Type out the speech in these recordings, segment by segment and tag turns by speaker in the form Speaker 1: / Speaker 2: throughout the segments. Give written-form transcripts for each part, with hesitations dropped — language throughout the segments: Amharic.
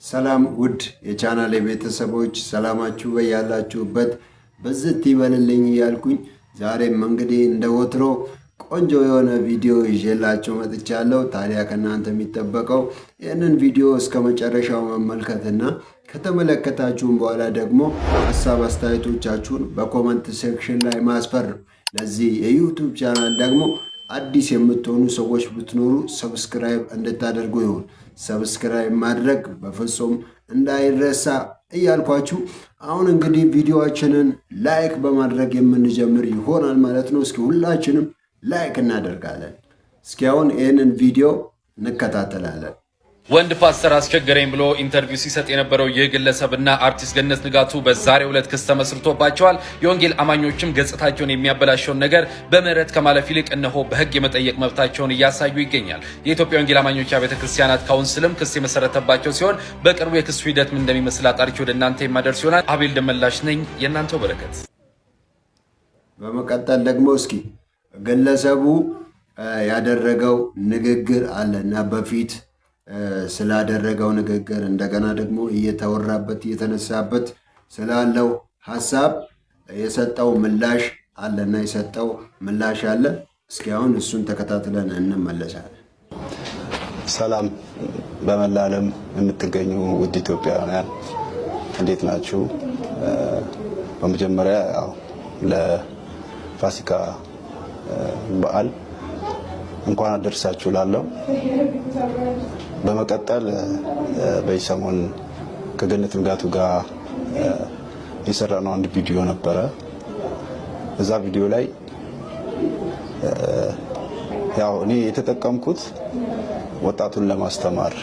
Speaker 1: ሰላም ውድ የቻናሌ ቤተሰቦች ሰላማችሁ በያላችሁበት በዝት ይበልልኝ እያልኩኝ ዛሬም እንግዲህ እንደ ወትሮ ቆንጆ የሆነ ቪዲዮ ይዤላችሁ መጥቻለሁ። ታዲያ ከእናንተ የሚጠበቀው ይህንን ቪዲዮ እስከ መጨረሻው መመልከትና ከተመለከታችሁም በኋላ ደግሞ ሀሳብ አስተያየቶቻችሁን በኮመንት ሴክሽን ላይ ማስፈር ነው። ለዚህ የዩቱብ ቻናል ደግሞ አዲስ የምትሆኑ ሰዎች ብትኖሩ ሰብስክራይብ እንድታደርጉ ይሁን። ሰብስክራይብ ማድረግ በፍጹም እንዳይረሳ እያልኳችሁ አሁን እንግዲህ ቪዲዮአችንን ላይክ በማድረግ የምንጀምር ይሆናል ማለት ነው። እስኪ ሁላችንም ላይክ እናደርጋለን። እስኪ አሁን ይህንን ቪዲዮ እንከታተላለን።
Speaker 2: ወንድ ፓስተር አስቸገረኝ ብሎ ኢንተርቪው ሲሰጥ የነበረው ይህ ግለሰብና አርቲስት ገነት ንጋቱ በዛሬው ዕለት ክስ ተመስርቶባቸዋል። የወንጌል አማኞችም ገጽታቸውን የሚያበላሸውን ነገር በምህረት ከማለፍ ይልቅ እነሆ በሕግ የመጠየቅ መብታቸውን እያሳዩ ይገኛል። የኢትዮጵያ ወንጌል አማኞች ቤተ ክርስቲያናት ካውንስልም ክስ የመሰረተባቸው ሲሆን በቅርቡ የክሱ ሂደት ምን እንደሚመስል አጣርቼ ወደ እናንተ የማደርስ ይሆናል። አቤል ደመላሽ ነኝ፣ የእናንተው በረከት።
Speaker 1: በመቀጠል ደግሞ እስኪ ግለሰቡ ያደረገው ንግግር አለና በፊት ስላደረገው ንግግር እንደገና ደግሞ እየተወራበት እየተነሳበት ስላለው ሐሳብ የሰጠው ምላሽ አለና የሰጠው ምላሽ አለ። እስኪ አሁን እሱን ተከታትለን እንመለሳለን።
Speaker 3: ሰላም በመላ ዓለም የምትገኙ ውድ ኢትዮጵያውያን እንዴት ናችሁ? በመጀመሪያ ለፋሲካ በዓል እንኳን አደረሳችሁ ላለው። በመቀጠል በዚህ ሰሞን ከገነት ንጋቱ ጋር የሰራነው አንድ ቪዲዮ ነበረ። እዛ ቪዲዮ ላይ እኔ የተጠቀምኩት ወጣቱን ለማስተማር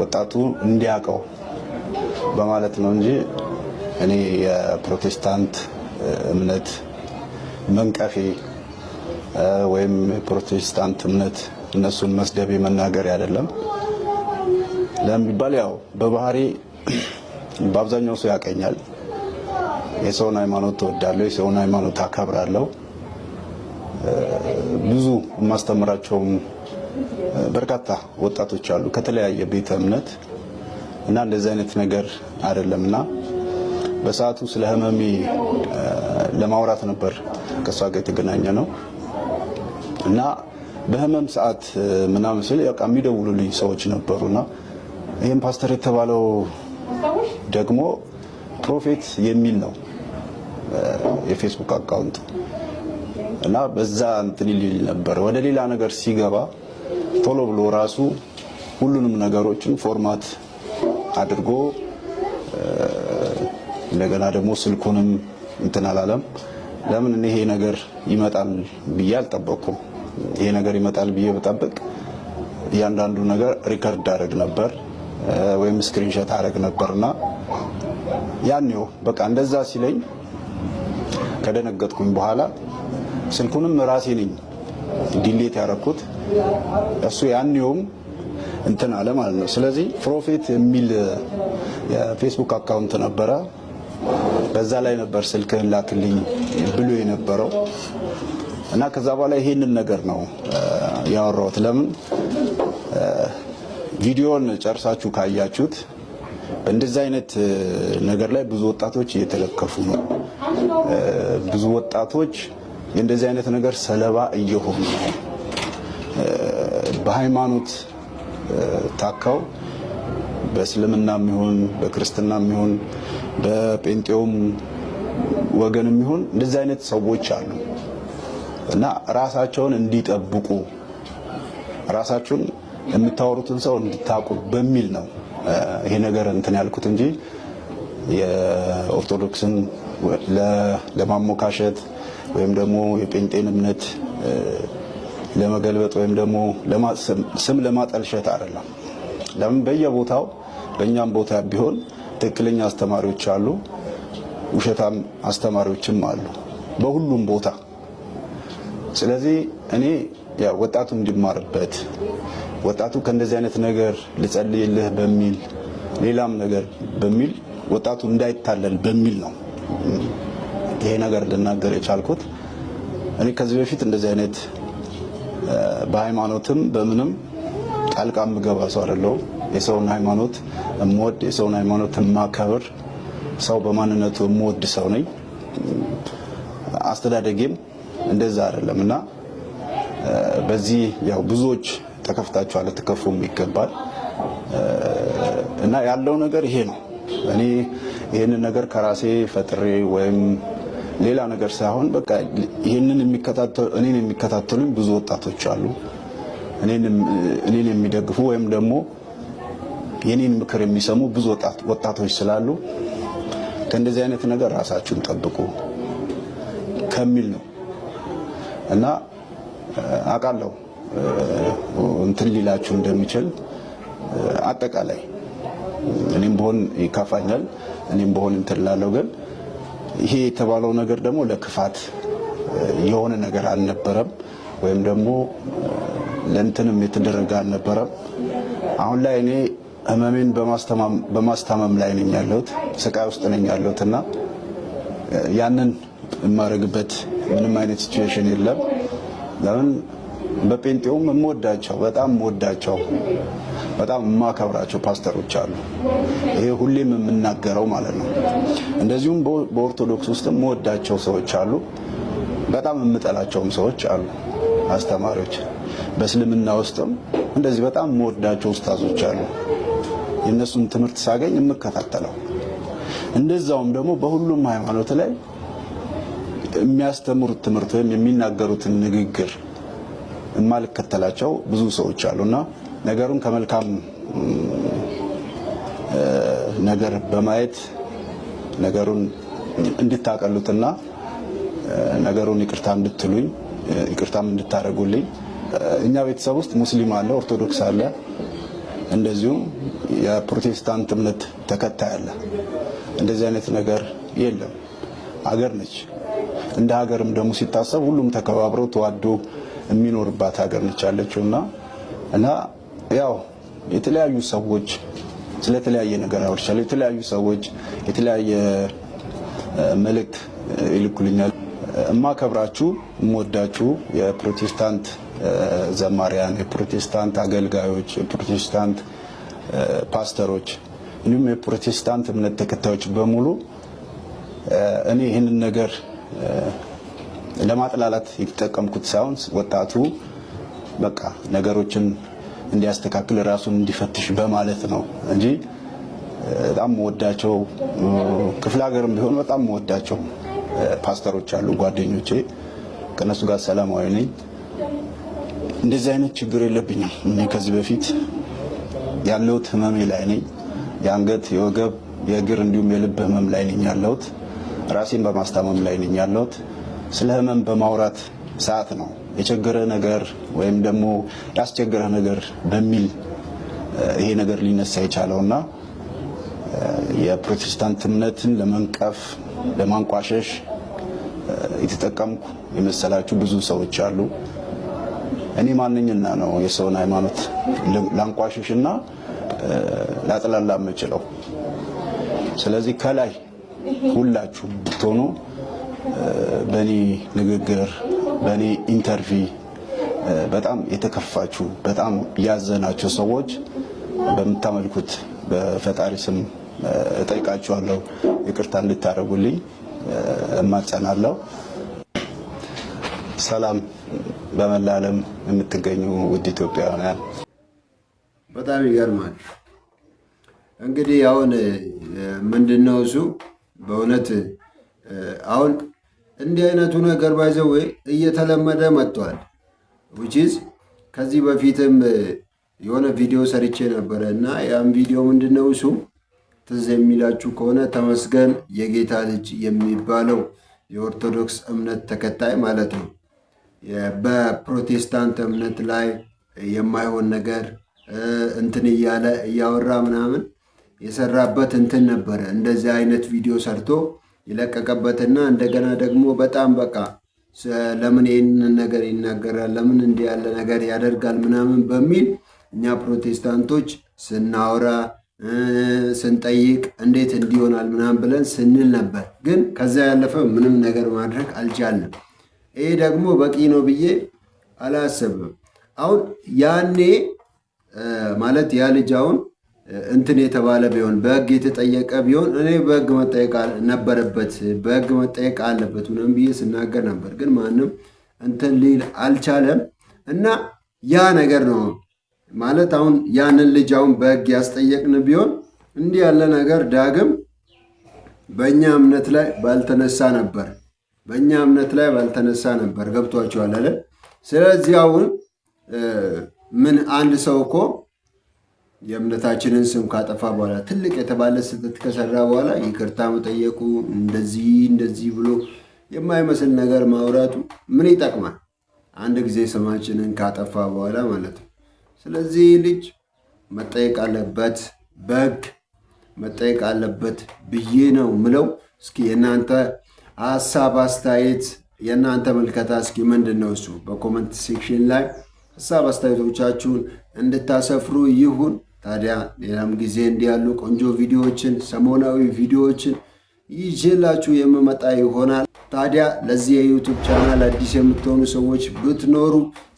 Speaker 3: ወጣቱ እንዲያውቀው በማለት ነው እንጂ እኔ የፕሮቴስታንት እምነት መንቀፌ ወይም ፕሮቴስታንት እምነት እነሱን መስደብ መናገር አይደለም። ለምን ቢባል በባህሪ በአብዛኛው ሰው ያቀኛል። የሰውን ሃይማኖት ተወዳለሁ፣ የሰውን ሃይማኖት አከብራለሁ። ብዙ የማስተምራቸውም በርካታ ወጣቶች አሉ ከተለያየ ቤተ እምነት እና እንደዚህ አይነት ነገር አይደለምና በሰዓቱ ስለ ህመሜ ለማውራት ነበር ከሷ ጋር የተገናኘ ነው እና በህመም ሰዓት ምናምን ስለ የሚደውሉልኝ ሰዎች ነበሩና ይሄን ፓስተር የተባለው ደግሞ ፕሮፌት የሚል ነው የፌስቡክ አካውንት እና በዛ እንትን ይል ነበር። ወደ ሌላ ነገር ሲገባ ቶሎ ብሎ ራሱ ሁሉንም ነገሮችን ፎርማት አድርጎ እንደገና ደግሞ ስልኩንም እንትን አላለም። ለምን ይሄ ነገር ይመጣል ብዬ አልጠበቅኩም። ይሄ ነገር ይመጣል ብዬ በጠብቅ እያንዳንዱ ነገር ሪከርድ አደረግ ነበር ወይም ስክሪንሾት አደረግ ነበርና ያኔው በቃ እንደዛ ሲለኝ ከደነገጥኩኝ በኋላ ስልኩንም ራሴ ነኝ ዲሌት ያደረኩት። እሱ ያኔውም እንትን አለ ማለት ነው። ስለዚህ ፕሮፌት የሚል የፌስቡክ አካውንት ነበረ። በዛ ላይ ነበር ስልክህን ላክልኝ ብሎ የነበረው እና ከዛ በኋላ ይሄንን ነገር ነው ያወራሁት። ለምን ቪዲዮን ጨርሳችሁ ካያችሁት እንደዚህ አይነት ነገር ላይ ብዙ ወጣቶች እየተለከፉ ነው። ብዙ ወጣቶች እንደዚህ አይነት ነገር ሰለባ እየሆኑ ነው። በሃይማኖት ታካው በእስልምናም ይሁን በክርስትናም ይሁን በጴንጤውም ወገንም ይሁን እንደዚህ አይነት ሰዎች አሉ እና ራሳቸውን እንዲጠብቁ ራሳቸውን የምታወሩትን ሰው እንድታቁ በሚል ነው ይሄ ነገር እንትን ያልኩት እንጂ የኦርቶዶክስን ለማሞካሸት ወይም ደግሞ የጴንጤን እምነት ለመገልበጥ ወይም ደግሞ ስም ለማጠልሸት አይደለም። ለምን በየቦታው በእኛም ቦታ ቢሆን ትክክለኛ አስተማሪዎች አሉ፣ ውሸታም አስተማሪዎችም አሉ በሁሉም ቦታ። ስለዚህ እኔ ወጣቱ እንዲማርበት ወጣቱ ከእንደዚህ አይነት ነገር ልጸልይልህ በሚል ሌላም ነገር በሚል ወጣቱ እንዳይታለል በሚል ነው ይሄ ነገር ልናገር የቻልኩት። እኔ ከዚህ በፊት እንደዚህ አይነት በሃይማኖትም በምንም ጣልቃ ምገባ ሰው አይደለሁም። የሰውን ሃይማኖት እምወድ የሰውን ሃይማኖት የማከብር ሰው በማንነቱ የምወድ ሰው ነኝ። አስተዳደጌም እንደዛ አይደለምና በዚህ ያው ብዙዎች ተከፍታችኋል፣ ተከፉም ይገባል እና ያለው ነገር ይሄ ነው። እኔ ይሄንን ነገር ከራሴ ፈጥሬ ወይም ሌላ ነገር ሳይሆን በቃ ይሄንን የሚከታተሉኝ ብዙ ወጣቶች አሉ። እኔን የሚደግፉ ወይም ደግሞ የኔን ምክር የሚሰሙ ብዙ ወጣቶች ስላሉ ከእንደዚህ አይነት ነገር ራሳችሁን ጠብቁ ከሚል ነው እና አውቃለሁ እንትን ሊላችሁ እንደሚችል አጠቃላይ እኔም በሆን ይካፋኛል፣ እኔም በሆን እንትን ላለው ግን ይሄ የተባለው ነገር ደግሞ ለክፋት የሆነ ነገር አልነበረም፣ ወይም ደግሞ ለእንትንም የተደረገ አልነበረም። አሁን ላይ እኔ ህመሜን በማስታመም ላይ ነኝ ያለሁት፣ ስቃይ ውስጥ ነኝ ያለሁት እና ያንን የማደርግበት ምንም አይነት ሲቹዌሽን የለም። ለምን በጴንጤውም የምወዳቸው በጣም የማከብራቸው ፓስተሮች አሉ። ይሄ ሁሌም የምናገረው ማለት ነው። እንደዚሁም በኦርቶዶክስ ውስጥም የምወዳቸው ሰዎች አሉ፣ በጣም የምጠላቸውም ሰዎች አሉ፣ አስተማሪዎች። በእስልምና ውስጥም እንደዚህ በጣም የምወዳቸው ኡስታዞች አሉ፣ የእነሱን ትምህርት ሳገኝ የምከታተለው። እንደዛውም ደግሞ በሁሉም ሃይማኖት ላይ የሚያስተምሩት ትምህርት ወይም የሚናገሩትን ንግግር የማልከተላቸው ብዙ ሰዎች አሉና ነገሩን ከመልካም ነገር በማየት ነገሩን እንድታቀሉትና ነገሩን ይቅርታ እንድትሉኝ ይቅርታም እንድታደርጉልኝ። እኛ ቤተሰብ ውስጥ ሙስሊም አለ፣ ኦርቶዶክስ አለ፣ እንደዚሁም የፕሮቴስታንት እምነት ተከታይ አለ። እንደዚህ አይነት ነገር የለም። ሀገር ነች። እንደ ሀገርም ደግሞ ሲታሰብ ሁሉም ተከባብረው ተዋዶ የሚኖርባት ሀገር ነች ያለችውና እና ያው የተለያዩ ሰዎች ስለተለያየ ነገር አውርቻለሁ። የተለያዩ ሰዎች የተለያየ መልእክት ይልኩልኛል። እማከብራችሁ እምወዳችሁ የፕሮቴስታንት ዘማሪያን፣ የፕሮቴስታንት አገልጋዮች፣ የፕሮቴስታንት ፓስተሮች እንዲሁም የፕሮቴስታንት እምነት ተከታዮች በሙሉ እኔ ይህንን ነገር ለማጥላላት የተጠቀምኩት ሳይሆን ወጣቱ በቃ ነገሮችን እንዲያስተካክል ራሱን እንዲፈትሽ በማለት ነው እንጂ በጣም ወዳቸው ክፍለ ሀገርም ቢሆን በጣም ወዳቸው ፓስተሮች አሉ ጓደኞቼ፣ ከነሱ ጋር ሰላማዊ ነኝ። እንደዚህ አይነት ችግር የለብኝም። እኔ ከዚህ በፊት ያለሁት ህመሜ ላይ ነኝ። የአንገት፣ የወገብ፣ የእግር እንዲሁም የልብ ህመም ላይ ነኝ ያለሁት። ራሴን በማስታመም ላይ ነኝ ያለሁት። ስለ ህመም በማውራት ሰዓት ነው የቸገረ ነገር ወይም ደግሞ ያስቸገረ ነገር በሚል ይሄ ነገር ሊነሳ የቻለውና የፕሮቴስታንት እምነትን ለመንቀፍ ለማንቋሸሽ የተጠቀምኩ የመሰላችሁ ብዙ ሰዎች አሉ። እኔ ማንኝና ነው የሰውን ሃይማኖት ላንቋሸሽና ላጥላላ የምችለው? ስለዚህ ከላይ ሁላችሁ ብትሆኑ በእኔ ንግግር በእኔ ኢንተርቪው በጣም የተከፋችሁ በጣም ያዘናችሁ ሰዎች በምታመልኩት በፈጣሪ ስም እጠይቃችኋለሁ፣ ይቅርታ እንድታደርጉልኝ እማጸናለሁ። ሰላም በመላ ዓለም የምትገኙ ውድ ኢትዮጵያውያን።
Speaker 1: በጣም ይገርማል። እንግዲህ አሁን ምንድነው እሱ በእውነት አሁን እንዲህ አይነቱ ነገር ባይዘው እየተለመደ መጥቷል። which ከዚህ በፊትም የሆነ ቪዲዮ ሰርቼ ነበረ እና ያም ቪዲዮ ምንድነው እሱ ትዝ የሚላችሁ ከሆነ ተመስገን የጌታ ልጅ የሚባለው የኦርቶዶክስ እምነት ተከታይ ማለት ነው በፕሮቴስታንት እምነት ላይ የማይሆን ነገር እንትን እያለ እያወራ ምናምን የሰራበት እንትን ነበረ። እንደዚህ አይነት ቪዲዮ ሰርቶ ይለቀቀበትና እንደገና ደግሞ በጣም በቃ ለምን ይህንን ነገር ይናገራል፣ ለምን እንዲህ ያለ ነገር ያደርጋል ምናምን በሚል እኛ ፕሮቴስታንቶች ስናወራ ስንጠይቅ እንዴት እንዲሆናል ምናምን ብለን ስንል ነበር። ግን ከዛ ያለፈ ምንም ነገር ማድረግ አልቻልንም። ይሄ ደግሞ በቂ ነው ብዬ አላሰብም። አሁን ያኔ ማለት ያ ልጅ አሁን እንትን የተባለ ቢሆን በህግ የተጠየቀ ቢሆን እኔ በህግ መጠየቅ ነበረበት፣ በህግ መጠየቅ አለበት ምናምን ብዬ ስናገር ነበር። ግን ማንም እንትን ሊል አልቻለም እና ያ ነገር ነው ማለት አሁን ያንን ልጅ አሁን በህግ ያስጠየቅን ቢሆን እንዲህ ያለ ነገር ዳግም በእኛ እምነት ላይ ባልተነሳ ነበር፣ በእኛ እምነት ላይ ባልተነሳ ነበር። ገብቷቸዋል አለ። ስለዚህ አሁን ምን አንድ ሰው እኮ የእምነታችንን ስም ካጠፋ በኋላ ትልቅ የተባለ ስህተት ከሰራ በኋላ ይቅርታ መጠየቁ እንደዚህ ብሎ የማይመስል ነገር ማውራቱ ምን ይጠቅማል? አንድ ጊዜ ስማችንን ካጠፋ በኋላ ማለት ነው። ስለዚህ ልጅ መጠየቅ አለበት፣ በህግ መጠየቅ አለበት ብዬ ነው ምለው። እስኪ የእናንተ ሀሳብ አስተያየት፣ የእናንተ ምልከታ እስኪ ምንድን ነው እሱ? በኮመንት ሴክሽን ላይ ሀሳብ አስተያየቶቻችሁን እንድታሰፍሩ ይሁን። ታዲያ ሌላም ጊዜ እንዲህ ያሉ ቆንጆ ቪዲዮዎችን፣ ሰሞናዊ ቪዲዮዎችን ይዤላችሁ የምመጣ ይሆናል። ታዲያ ለዚህ የዩቱብ ቻናል አዲስ የምትሆኑ ሰዎች ብትኖሩ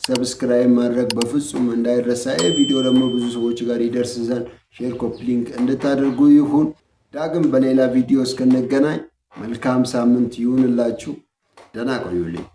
Speaker 1: ሰብስክራይብ ማድረግ በፍጹም እንዳይረሳ። ይህ ቪዲዮ ደግሞ ብዙ ሰዎች ጋር ይደርስ ዘንድ ሼር፣ ኮፒ ሊንክ እንድታደርጉ ይሁን። ዳግም በሌላ ቪዲዮ እስክንገናኝ መልካም ሳምንት ይሁንላችሁ። ደህና ቆዩልኝ።